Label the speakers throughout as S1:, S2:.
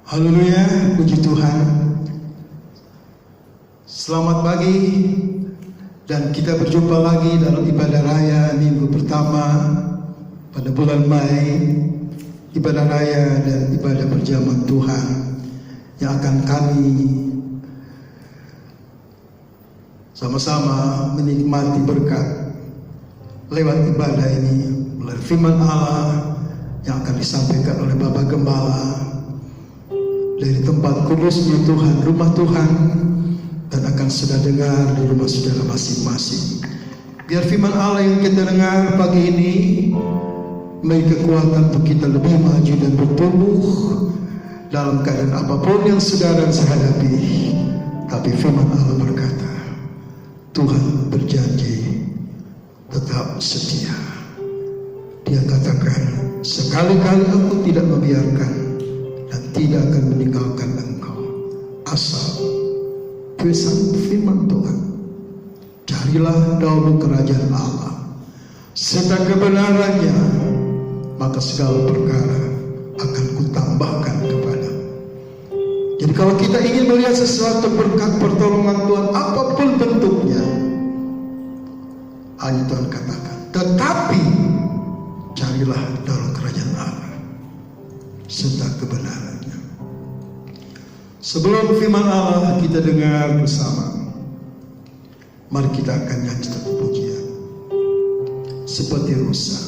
S1: Haleluya, puji Tuhan. Selamat pagi dan kita berjumpa lagi dalam ibadah raya minggu pertama pada bulan Mei, ibadah raya dan ibadah perjamuan Tuhan yang akan kami sama-sama menikmati berkat lewat ibadah ini melalui firman Allah yang akan disampaikan oleh Bapak Gembala dari tempat kudusnya Tuhan, rumah Tuhan, dan akan sudah dengar di rumah saudara masing-masing. Biar firman Allah yang kita dengar pagi ini memberi kekuatan untuk kita lebih maju dan bertumbuh dalam keadaan apapun yang saudara hadapi. Tapi firman Allah berkata, Tuhan berjanji tetap setia. Dia katakan, sekali-kali aku tidak membiarkan dan tidak akan meninggalkan engkau. Asal pesan firman Tuhan, carilah dahulu kerajaan Allah serta kebenarannya, maka segala perkara akan kutambahkan kepadamu. Jadi kalau kita ingin melihat sesuatu berkat pertolongan Tuhan apapun bentuknya, hanya Tuhan katakan, tetapi carilah dahulu kerajaan Allah serta kebenarannya. Sebelum firman Allah kita dengar bersama, mari kita akan nyanyi satu pujian seperti rusa.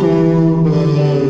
S2: Ku berharap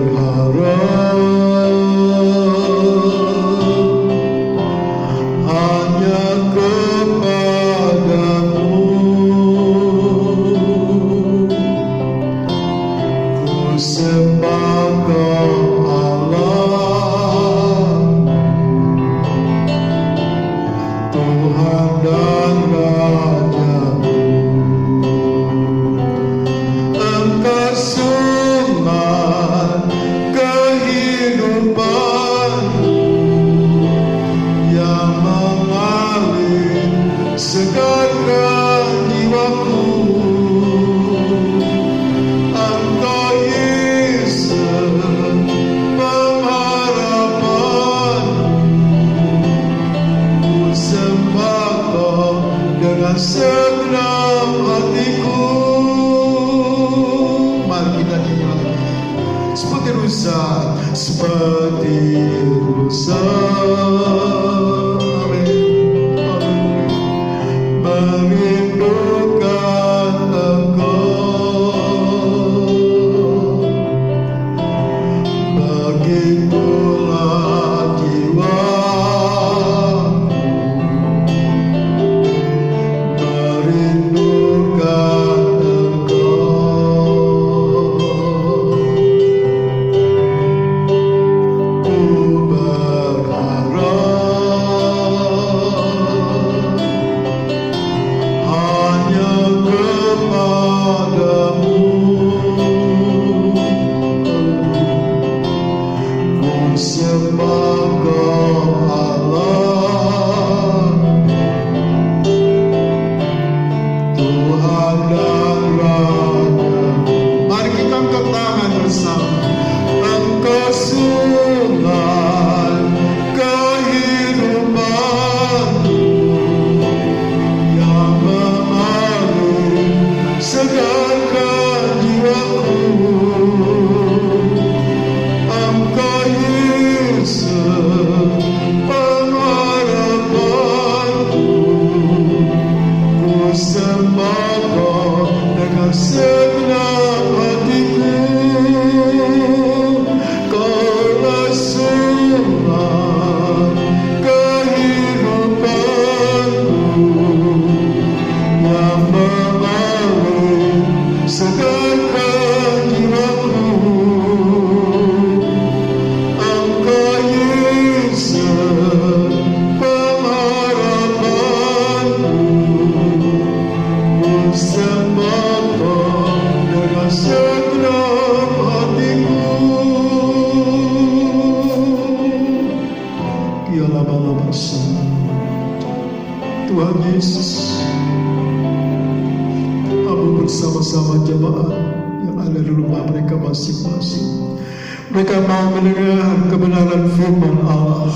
S1: dari rumah mereka masing-masing. Mereka mau mendengar kebenaran firman Allah.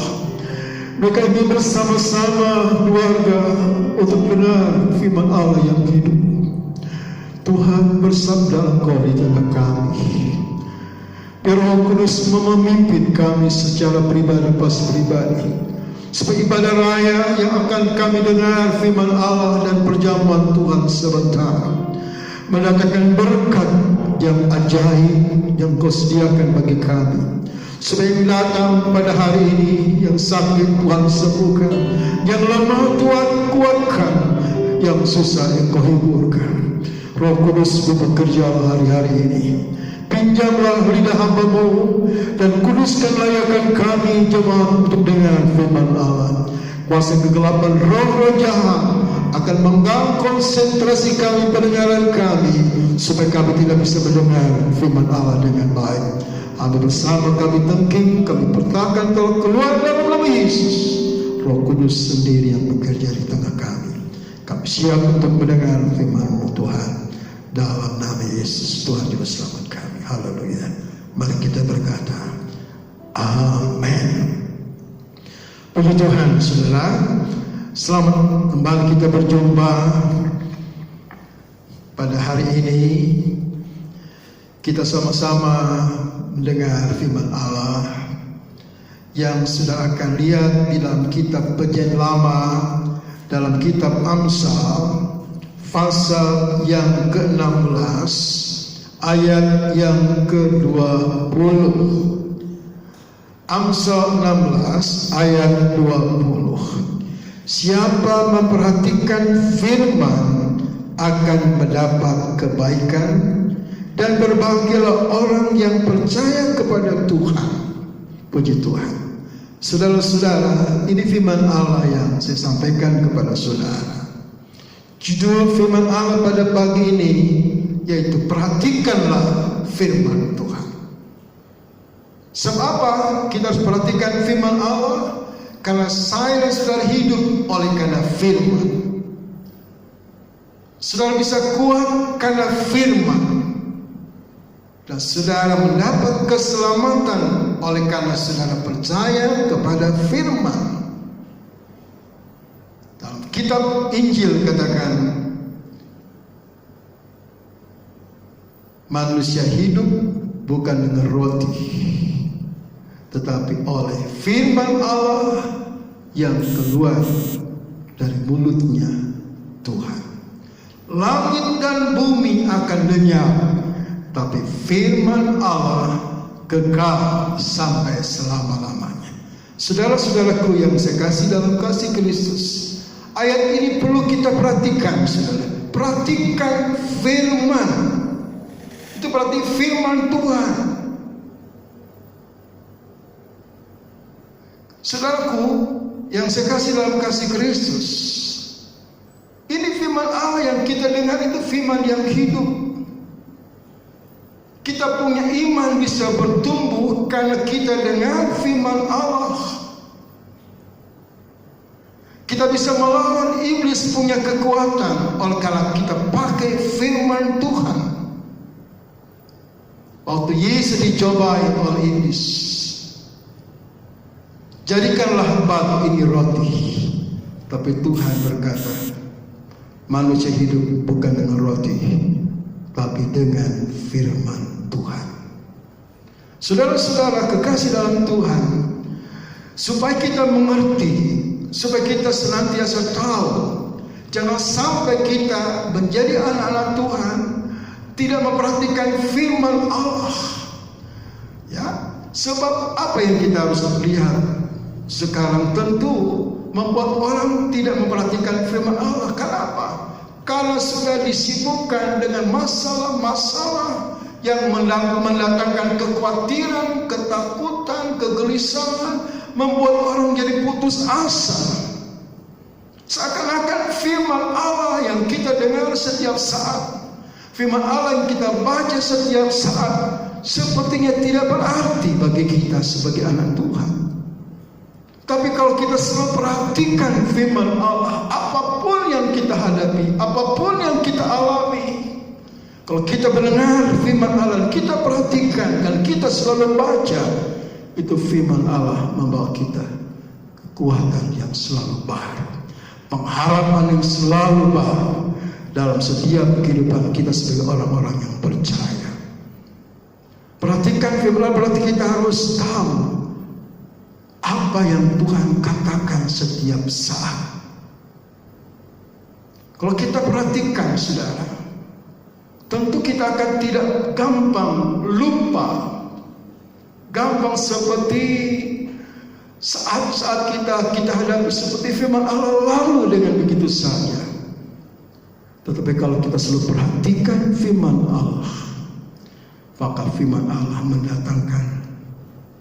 S1: Mereka ingin bersama-sama keluarga untuk benar firman Allah yang hidup. Tuhan, bersabda Engkau di tengah kami. Biar Roh Kudus memimpin kami secara pribadi pas pribadi, supaya ibadah raya yang akan kami dengar firman Allah dan perjamuan Tuhan sebentar mendatangkan berkat yang ajaib yang Kau sediakan bagi kami. Supaya yang datang pada hari ini, yang sakit Tuhan sembuhkan, yang lemah Tuhan kuatkan, yang susah Engkau hiburkan. Roh Kudus bekerja hari-hari ini. Pinjamlah lidah hamba-Mu dan kuduskan layakan kami jemaat untuk dengar firman Allah. Kuasa kegelapan roh-roh jahat akan mengganggu konsentrasi kami, pendengaran kami, supaya kami tidak bisa mendengar firman Allah dengan baik. Ambil bersama kami tengking, kami pertahankan kalau keluar dalam nama Yesus. Roh Kudus sendiri yang bekerja di tengah kami. Kami siap untuk mendengar firman-Mu Tuhan. Dalam nama Yesus Tuhan juga selamat kami. Haleluya. Mari kita berkata amin. Puji Tuhan, saudara. Selamat kembali kita berjumpa pada hari ini. Kita sama-sama mendengar firman Allah yang sudah akan lihat di dalam kitab Perjanjian Lama, dalam kitab Amsal pasal yang ke-16 ayat yang ke-20. Amsal 16 ayat 20. Siapa memperhatikan firman akan mendapat kebaikan, dan berbahagialah orang yang percaya kepada Tuhan. Puji Tuhan. Saudara-saudara, ini firman Allah yang saya sampaikan kepada saudara. Judul firman Allah pada pagi ini yaitu perhatikanlah firman Tuhan. Sebab apa kita harus perhatikan firman Allah? Karena saya dan saudara hidup oleh karena firman. Saudara bisa kuat karena firman, dan saudara mendapat keselamatan oleh karena saudara percaya kepada firman. Dalam kitab Injil katakan, manusia hidup bukan dengan roti, tetapi oleh firman Allah yang keluar dari mulutnya Tuhan. Langit dan bumi akan lenyap, tapi firman Allah kekal sampai selama-lamanya. Saudara-saudaraku yang saya kasih dalam kasih Kristus, ayat ini perlu kita perhatikan, saudara. Perhatikan firman. Itu berarti firman Tuhan. Saudaraku yang saya kasih dalam kasih Kristus, ini firman Allah yang kita dengar itu firman yang hidup. Kita punya iman bisa bertumbuh karena kita dengar firman Allah. Kita bisa melawan iblis punya kekuatan oleh karena kita pakai firman Tuhan. Waktu Yesus dicobai oleh iblis, jadikanlah batu ini roti. Tapi Tuhan berkata, manusia hidup bukan dengan roti, tapi dengan firman Tuhan. Saudara-saudara kekasih dalam Tuhan, supaya kita mengerti, supaya kita senantiasa tahu, jangan sampai kita menjadi anak-anak Tuhan tidak memperhatikan firman Allah. Ya, sebab apa yang kita harus lihat sekarang tentu membuat orang tidak memperhatikan firman Allah. Kenapa? Karena sudah disibukkan dengan masalah-masalah yang mendatangkan kekhawatiran, ketakutan, kegelisahan, membuat orang jadi putus asa. Seakan-akan firman Allah yang kita dengar setiap saat, firman Allah yang kita baca setiap saat, sepertinya tidak berarti bagi kita sebagai anak Tuhan. Tapi kalau kita selalu perhatikan firman Allah, apapun yang kita hadapi, apapun yang kita alami, kalau kita mendengar firman Allah selalu baca, itu firman Allah membawa kita kekuatan yang selalu baru, pengharapan yang selalu baru dalam setiap kehidupan kita sebagai orang-orang yang percaya. Perhatikan firman, berarti kita harus tahu apa yang Tuhan katakan setiap saat. Kalau kita perhatikan, saudara, tentu kita akan tidak gampang lupa, gampang seperti saat-saat kita hadapi seperti firman Allah lalu dengan begitu saja. Tetapi kalau kita selalu perhatikan firman Allah, maka firman Allah mendatangkan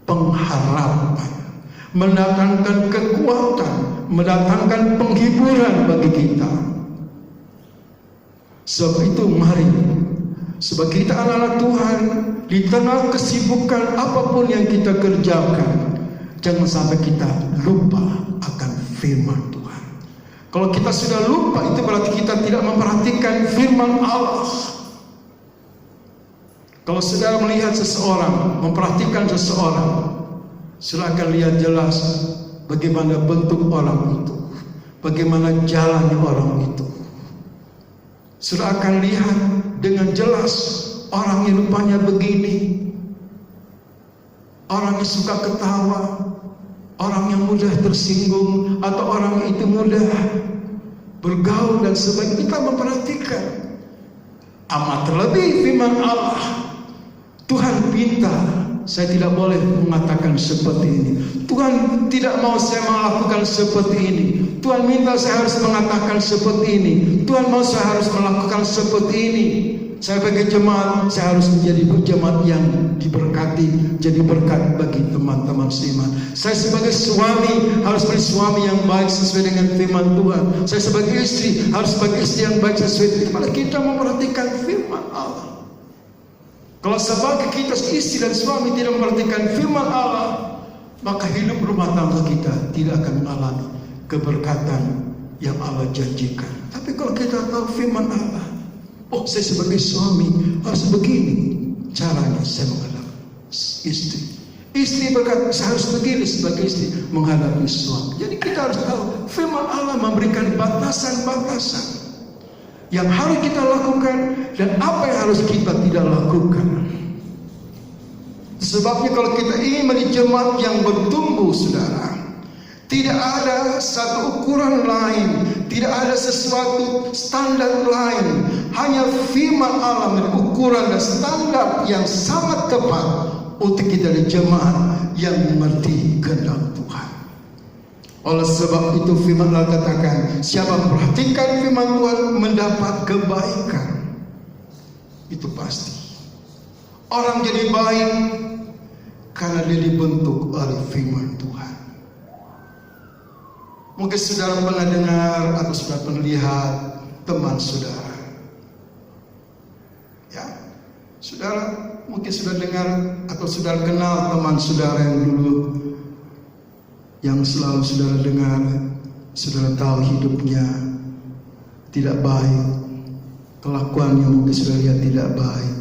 S1: pengharapan, mendatangkan kekuatan, mendatangkan penghiburan bagi kita. Sebab itu mari, sebagai kita anak-anak Tuhan, di tengah kesibukan apapun yang kita kerjakan, jangan sampai kita lupa akan firman Tuhan. Kalau kita sudah lupa, itu berarti kita tidak memperhatikan firman Allah. Kalau saudara melihat seseorang, memperhatikan seseorang, silakan lihat jelas bagaimana bentuk orang itu, bagaimana jalannya orang itu. Saudara akan lihat dengan jelas orang yang rupanya begini, orang yang suka ketawa, orang yang mudah tersinggung, atau orang itu mudah bergaul dan sebagainya. Kita memperhatikan. Amat terlebih firman Allah, Tuhan pinta saya tidak boleh mengatakan seperti ini. Tuhan tidak mau saya melakukan seperti ini. Tuhan minta saya harus mengatakan seperti ini. Tuhan mau saya harus melakukan seperti ini. Saya sebagai jemaat, saya harus menjadi jemaat yang diberkati, jadi berkat bagi teman-teman seiman. Saya sebagai suami harus menjadi suami yang baik sesuai dengan firman Tuhan. Saya sebagai istri harus sebagai istri yang baik sesuai dengan kita memperhatikan firman Allah. Kalau sebagai kita istri dan suami tidak memperhatikan firman Allah, maka hidup rumah tangga kita tidak akan mengalami keberkatan yang Allah janjikan. Tapi kalau kita tahu firman Allah, oh saya sebagai suami harus begini caranya saya menghadapi istri. Istri berkata saya harus begini sebagai istri menghadapi suami. Jadi kita harus tahu firman Allah memberikan batasan-batasan yang harus kita lakukan dan apa yang harus kita tidak lakukan. Sebabnya kalau kita ingin menjadi jemaat yang bertumbuh, saudara, tidak ada satu ukuran lain, tidak ada sesuatu standar lain. Hanya firman Allah menjadi ukuran dan standar yang sangat tepat untuk kita menjadi jemaat yang mengerti kehendak Tuhan. Oleh sebab itu firman Allah katakan, siapa memperhatikan firman Tuhan mendapat kebaikan. Itu pasti. Orang jadi baik karena dia dibentuk oleh firman Tuhan. Mungkin saudara pernah dengar atau sudah pernah lihat teman saudara. Ya, saudara mungkin sudah dengar atau sudah kenal teman saudara yang dulu, yang selalu saudara dengar, saudara tahu hidupnya tidak baik, kelakuannya mungkin saudara lihat tidak baik.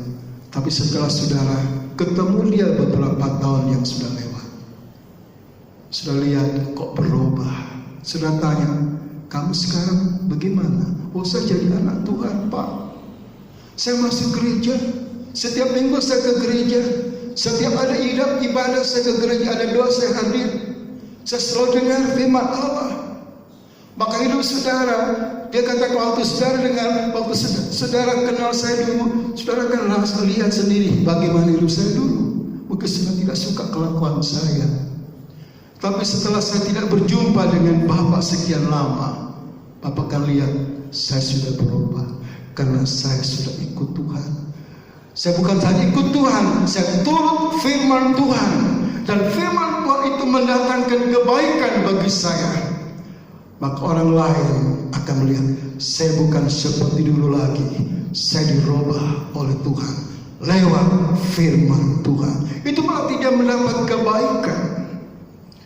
S1: Tapi setelah saudara ketemu dia beberapa tahun yang sudah lewat, saudara lihat kok berubah. Saudara tanya, kamu sekarang bagaimana? Oh saya jadi anak Tuhan Pak. Saya masuk gereja, setiap minggu saya ke gereja, setiap ada ibadah saya ke gereja, ada doa saya hadir. Saya selalu dengar firman Allah. Maka hidup saudara, dia kata waktu saudara dengar, waktu saudara kenal saya dulu, saudara kan langsung lihat sendiri bagaimana hidup saya dulu. Mungkin saudara tidak suka kelakuan saya. Tapi setelah saya tidak berjumpa dengan Bapak sekian lama, Bapak kan lihat saya sudah berubah karena saya sudah ikut Tuhan. Saya bukan saja ikut Tuhan, saya turut firman Tuhan. Dan firman Tuhan itu mendatangkan kebaikan bagi saya. Maka orang lain akan melihat saya bukan seperti dulu lagi. Saya dirubah oleh Tuhan lewat firman Tuhan. Itu berarti dia mendapat kebaikan.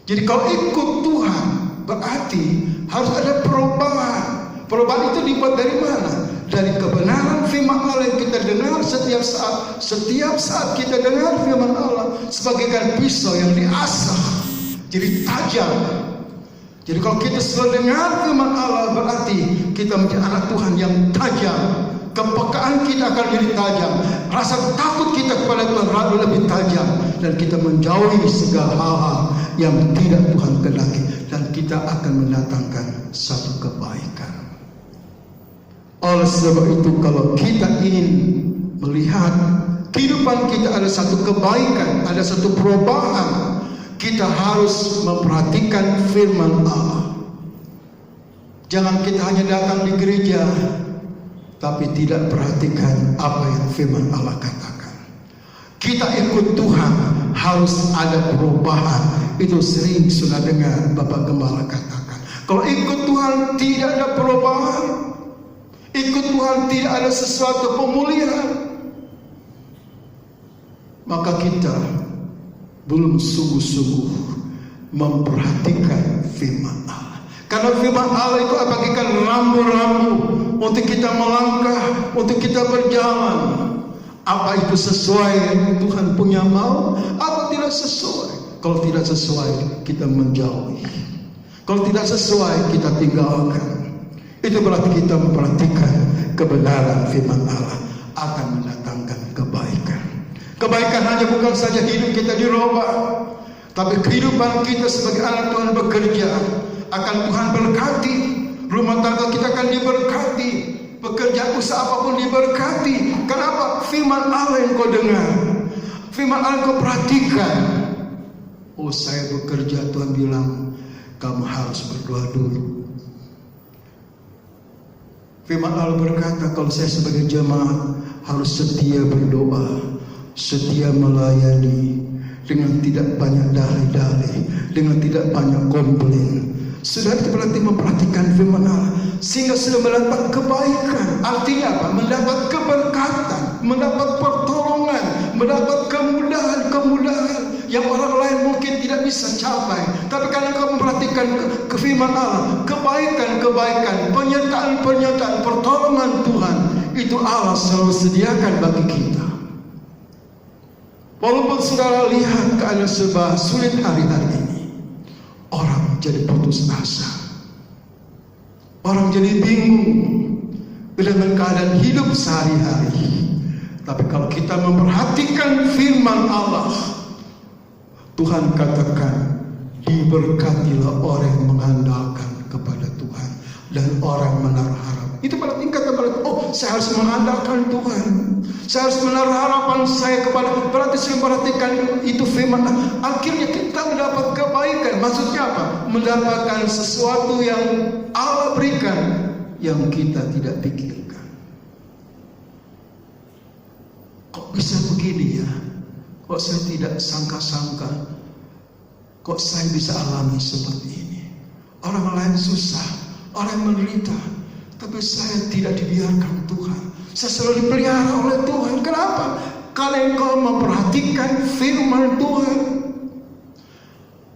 S1: Jadi kalau ikut Tuhan berarti harus ada perubahan. Perubahan itu dibuat dari mana? dari kebenaran firman Allah yang kita dengar setiap saat. Setiap saat kita dengar firman Allah sebagaikan pisau yang diasah jadi tajam. Jadi kalau kita selalu dengar firman Allah, berarti kita menjadi anak Tuhan yang tajam. Kepekaan kita akan jadi tajam. Rasa takut kita kepada Tuhan lebih tajam. Dan kita menjauhi segala hal-hal yang tidak Tuhan kehendaki. Dan kita akan mendatangkan satu kebaikan. Oleh sebab itu, kalau kita ingin melihat kehidupan kita ada satu kebaikan, ada satu perubahan, kita harus memperhatikan firman Allah. Jangan kita hanya datang di gereja tapi tidak perhatikan apa yang firman Allah katakan. Kita ikut Tuhan harus ada perubahan. Itu sering sudah dengar Bapak Gembala katakan. Kalau ikut Tuhan tidak ada perubahan, ikut Tuhan tidak ada sesuatu pemulihan, maka kita belum sungguh-sungguh memperhatikan firman Allah. Karena firman Allah itu bagikan rambu-rambu untuk kita melangkah, untuk kita berjalan. Apa itu sesuai Tuhan punya mau atau tidak sesuai? Kalau tidak sesuai, kita menjauhi. Kalau tidak sesuai, kita tinggalkan. Itu berarti kita memperhatikan kebenaran firman Allah akan mendatangkan kebaikan. Kebaikan hanya bukan saja hidup kita dirubah, tapi kehidupan kita sebagai anak Tuhan bekerja akan Tuhan berkati. Rumah tangga kita akan diberkati, pekerjaan usaha apapun diberkati. Kenapa? Firman Allah yang kau dengar, firman Allah yang kau perhatikan. Oh, saya bekerja, Tuhan bilang kamu harus berdoa dulu. Firman Allah berkata kalau saya sebagai jemaat harus setia berdoa, setia melayani dengan tidak banyak dalih-dalih, dengan tidak banyak komplain. Sudah itu berarti memperhatikan firman Allah sehingga sudah mendapat kebaikan. Artinya apa? Mendapat keberkatan, mendapat pertolongan, mendapat kemudahan yang orang lain mungkin tidak bisa capai. Tapi karena kau memperhatikan ke firman Allah, kebaikan, penyertaan, pertolongan Tuhan itu Allah selalu sediakan bagi kita. Walaupun saudara lihat keadaan serba sulit hari-hari ini, orang jadi putus asa, orang jadi bingung dengan keadaan hidup sehari-hari. Tapi kalau kita memperhatikan firman Allah, Tuhan katakan diberkatilah orang yang mengandalkan kepada Tuhan dan orang menaruh harap. Itu berarti kata berarti, oh saya harus mengandalkan Tuhan, saya harus menaruh harapan saya kepada. Berarti saya perhatikan itu firman. Akhirnya kita mendapat kebaikan. Maksudnya apa? Mendapatkan sesuatu yang Allah berikan yang kita tidak pikirkan. Kok bisa begini ya? Kok saya tidak sangka-sangka? Kok saya bisa alami seperti ini? Orang lain susah, orang menderita, tapi saya tidak dibiarkan Tuhan. Saya selalu dipelihara oleh Tuhan. Kenapa? Karena engkau memperhatikan firman Tuhan,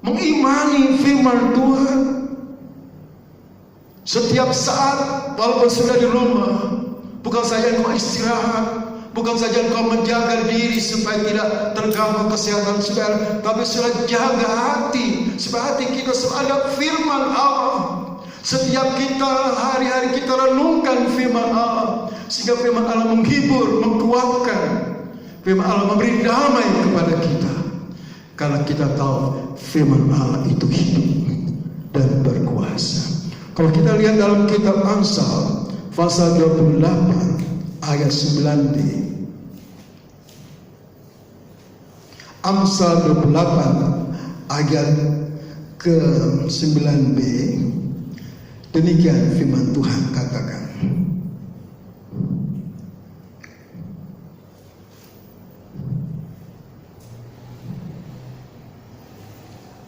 S1: mengimani firman Tuhan. Setiap saat, walaupun sudah di rumah, bukan saja engkau istirahat, bukan saja engkau menjaga diri supaya tidak terganggu kesehatan saudara, tapi sudah jaga hati supaya hati kita selalu ada firman Allah. Setiap kita hari-hari kita renungkan firman Allah, sehingga firman Allah menghibur, menguatkan. Firman Allah memberi damai kepada kita, karena kita tahu firman Allah itu hidup dan berkuasa. Kalau kita lihat dalam kitab Amsal pasal 28 ayat 9b. Amsal 28 ayat ke 9b. Demikian firman Tuhan katakan.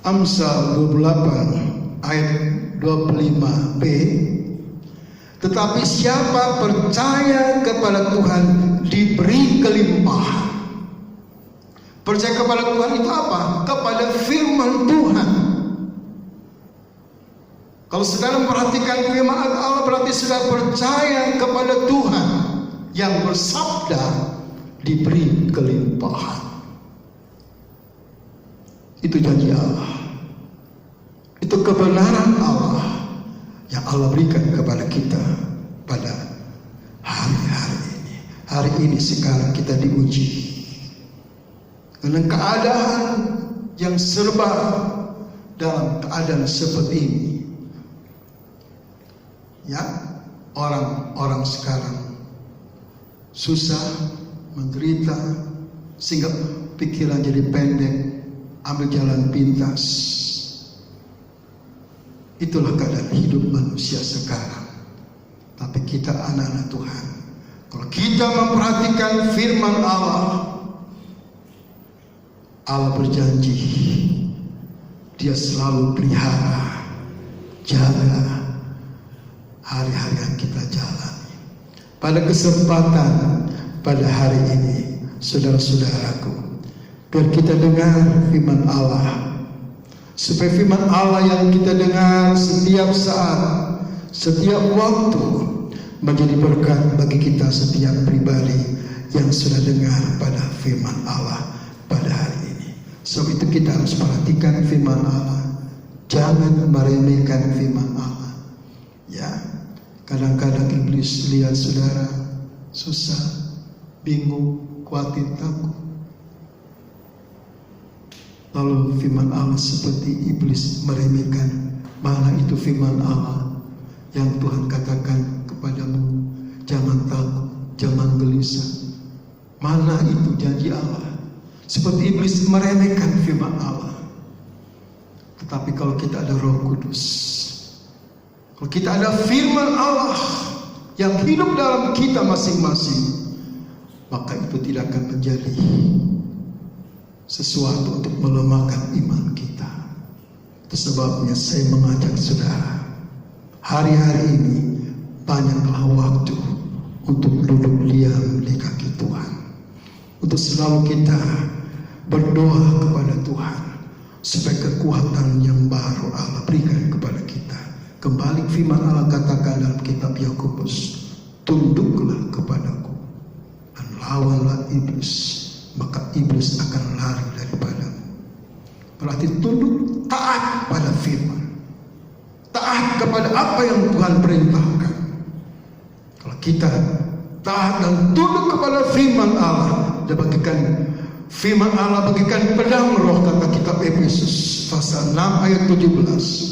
S1: Amsal 28 ayat 25b. Tetapi siapa percaya kepada Tuhan diberi kelimpahan. Percaya kepada Tuhan itu apa? Kepada firman Tuhan. Kalau saudara memperhatikan firman Allah, berarti saudara percaya kepada Tuhan yang bersabda diberi kelimpahan. Itu janji Allah. Itu kebenaran Allah yang Allah berikan kepada kita pada hari-hari ini. Hari ini sekarang kita diuji dengan keadaan yang serba dalam keadaan seperti ini. Ya, orang-orang sekarang susah, menderita, sehingga pikiran jadi pendek, ambil jalan pintas. Itulah keadaan hidup manusia sekarang. Tapi kita anak-anak Tuhan, kalau kita memperhatikan firman Allah, Allah berjanji Dia selalu pelihara, jaga hari-hari yang kita jalani. Pada kesempatan pada hari ini, saudara-saudaraku, biar kita dengar firman Allah, supaya firman Allah yang kita dengar setiap saat, setiap waktu, menjadi berkat bagi kita setiap pribadi yang sudah dengar pada firman Allah pada hari ini. Sebab itu kita harus perhatikan firman Allah, jangan meremehkan firman Allah. Ya, kadang-kadang iblis lihat saudara susah, bingung, khawatir, takut. Lalu firman Allah seperti iblis meremehkan. Mana itu firman Allah yang Tuhan katakan kepadamu, jangan takut, jangan gelisah. Mana itu janji Allah? Seperti iblis meremehkan firman Allah. Tetapi kalau kita ada Roh Kudus, kalau kita ada firman Allah yang hidup dalam kita masing-masing, maka itu tidak akan menjadi sesuatu untuk melemahkan iman kita. Itu sebabnya saya mengajak saudara, hari-hari ini banyaklah waktu untuk duduk diam di kaki Tuhan, untuk selalu kita berdoa kepada Tuhan supaya kekuatan yang baru Allah berikan kepada kita. Kembali firman Allah katakan dalam kitab Yakobus, tunduklah kepadaku dan lawanlah iblis, maka iblis akan lari daripadamu. Berarti tunduk, taat pada firman, taat kepada apa yang Tuhan perintahkan. Kalau kita taat dan tunduk kepada firman Allah, dia bagikan firman Allah bagikan pedang roh, kata kitab Efesus pasal 6 ayat 17.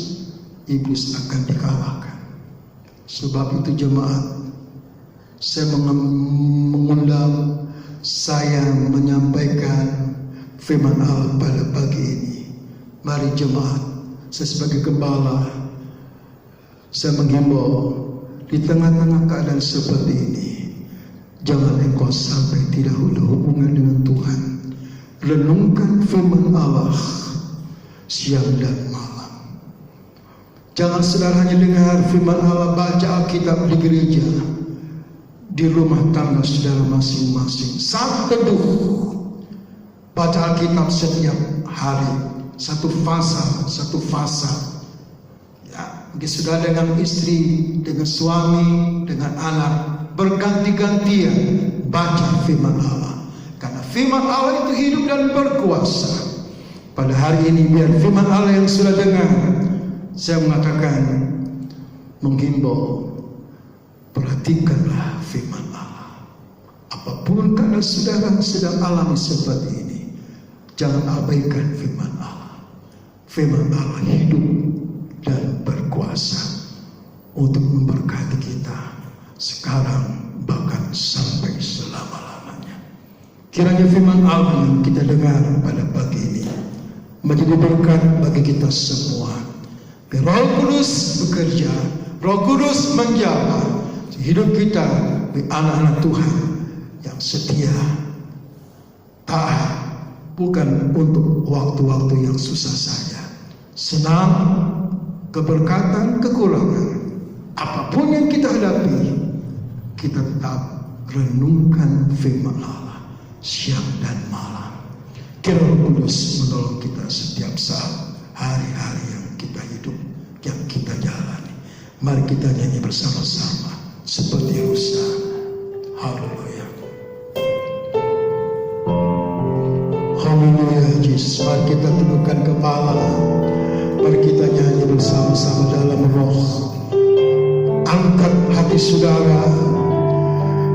S1: Iblis akan dikalahkan. Sebab itu jemaat, saya mengundang, saya menyampaikan firman Allah pada pagi ini. Mari jemaat, saya sebagai gembala, saya menghimbau di tengah-tengah keadaan seperti ini, jangan engkau sampai tidak ada hubungan dengan Tuhan. Renungkan firman Allah siang dan malam. Jangan saudara hanya dengar firman Allah, baca Alkitab di gereja, di rumah tangga saudara masing-masing. Saat teduh, baca Alkitab setiap hari, satu pasal. Ya, mungkin saudara dengan istri, dengan suami, dengan anak, berganti-gantian baca firman Allah. Karena firman Allah itu hidup dan berkuasa. Pada hari ini biar firman Allah yang sudah dengar, saya mengatakan, menghimbau, perhatikanlah firman Allah. Apapun keadaan saudara sedang alami seperti ini, jangan abaikan firman Allah. Firman Allah hidup dan berkuasa untuk memberkati kita sekarang bahkan sampai selama-lamanya. Kiranya firman Allah yang kita dengar pada pagi ini menjadi berkat bagi kita semua. Roh Kudus bekerja, Roh Kudus menjaga hidup kita di anak-anak Tuhan yang setia, taat, bukan untuk waktu-waktu yang susah saja. Senang, keberkatan, kekurangan, apapun yang kita hadapi, kita tetap renungkan firman Allah siang dan malam. Kiranya Roh Kudus menolong kita setiap saat hari-hari yang kita hidup, yang kita jalan. Mari kita nyanyi bersama-sama seperti rusa. Haleluya. Haleluya Yesus. Mari kita tundukkan kepala. Mari kita nyanyi bersama-sama dalam roh. Angkat hati saudara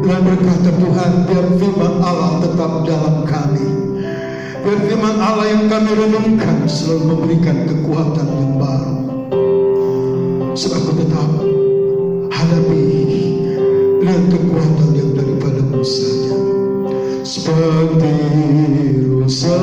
S1: dan berkata, Tuhan, biar firman Allah tetap dalam kami. Biar firman Allah yang kami renungkan selalu memberikan kekuatan yang baru. Sebab aku tetap hadapi dengan kekuatan yang daripada saja. Seperti rusa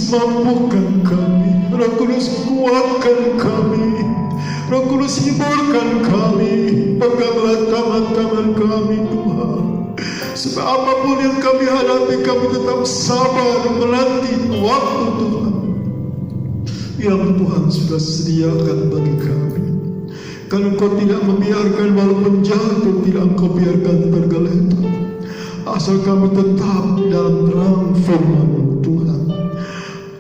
S1: mampukan kami, Roh Kudus kuatkan kami, Roh Kudus hiburkan kami, peganglah tangan-tangan kami Tuhan. Sebab apapun yang kami hadapi, kami tetap sabar menanti waktu Tuhan yang Tuhan sudah sediakan bagi kami. Karena Engkau tidak membiarkan walaupun jatuh, tidak Engkau biarkan tergeletak. Asal kami tetap dalam terang firman Tuhan.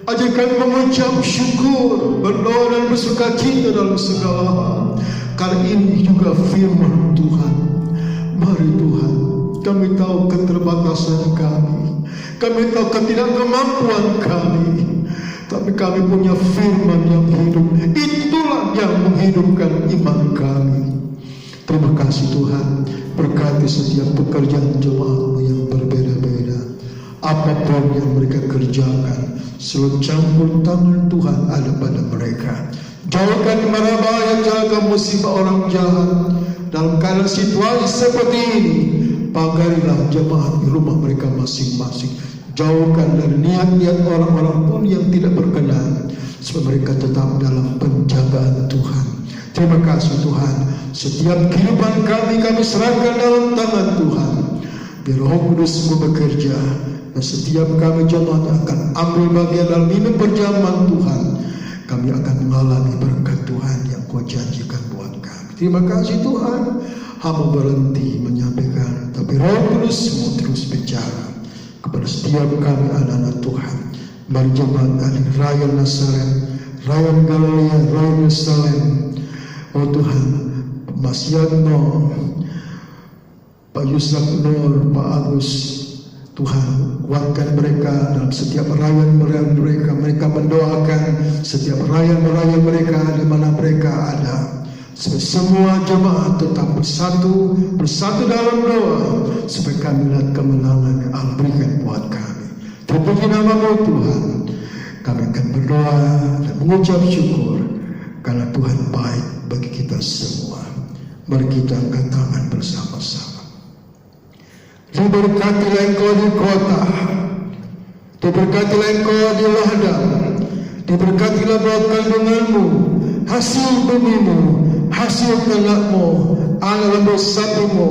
S1: Ajak kami mengucap syukur, berdoa dan bersukacita dalam segala hal. Karena ini juga firman Tuhan. Mari Tuhan, kami tahu keterbatasan kami, kami tahu ketidakmampuan kami, tapi kami punya firman yang hidup. Itulah yang menghidupkan iman kami. Terima kasih Tuhan. Berkati setiap pekerjaan jemaat yang berbeda-beda. Apapun yang mereka kerjakan, seluruh campur tangan Tuhan ada pada mereka. Jauhkan mara bahaya, jaga musibah orang jahat. Dalam keadaan situasi seperti ini, pagarilah jemaat di rumah mereka masing-masing. Jauhkan dari niat-niat orang-orang pun yang tidak berkenan, supaya mereka tetap dalam penjagaan Tuhan. Terima kasih Tuhan. Setiap kehidupan kami serahkan dalam tangan Tuhan. Biar Roh Kudus bekerja, dan setiap kami jemaat akan ambil bagian dalam hidup perjamuan Tuhan. Kami akan mengalami berkat Tuhan yang Kau janjikan buat kami. Terima kasih Tuhan. Hamba berhenti menyampaikan, tapi Roh Kudus mau terus bicara kepada setiap kami anak-anak Tuhan. Mari jemaat dari Rayon Nazaret, Rayon Galilea, Rayon Yerusalem. Oh Tuhan, Mas Yadno, Pak Yusak Nur, Pak Agus, Tuhan kuatkan mereka dalam setiap rayon-rayon mereka. Mereka mendoakan setiap rayon-rayon mereka di mana mereka ada. supaya semua jemaat tetap bersatu dalam doa, supaya kami lihat kemenangan yang Allah berikan buat kami. Terpuji nama-Mu Tuhan. Kami akan berdoa dan mengucap syukur karena Tuhan baik bagi kita semua. Mari kita angkat tangan bersama-sama. Diberkatilah Engkau di kota, diberkatilah Engkau di ladang, diberkatilah buah kandunganmu, hasil bumimu, hasil ternakmu, anak lembu sapimu,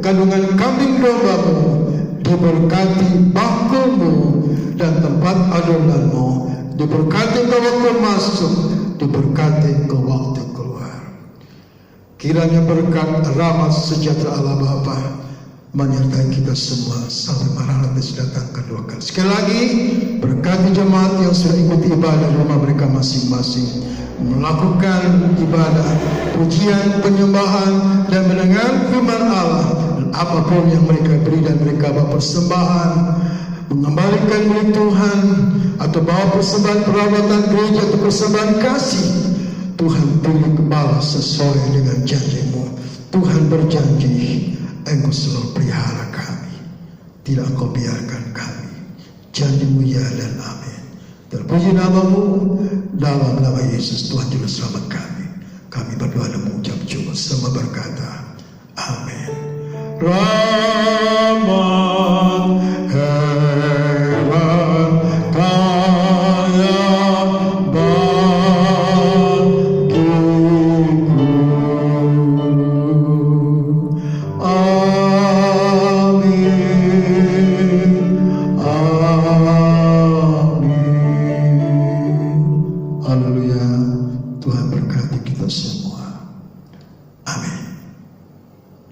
S1: kandungan kambing dombamu, diberkati bakumu dan tempat adonanmu, diberkati ke waktu masuk, diberkati ke waktu keluar. Kiranya berkat rahmat sejahtera Allah Bapa menyertai kita semua sampai Maranatha datang kedua kali. Sekali lagi, berkati jemaat yang sudah ikuti ibadah rumah mereka masing-masing, melakukan ibadah, pujian, penyembahan, dan mendengar firman Allah, dan apapun yang mereka beri dan mereka bawa persembahan, mengembalikan milik Tuhan, atau bawa persembahan perawatan gereja atau persembahan kasih, Tuhan pilih kembali sesuai dengan janji-Mu. Tuhan berjanji, Engkau selalu pelihara kami, tidak Engkau biarkan kami. Janji-Mu ya dan amin. Terpuji nama-Mu, dalam nama Yesus Tuhan Juru Selamat kami. Kami berdoa dan mengucap syukur sama berkata, amin.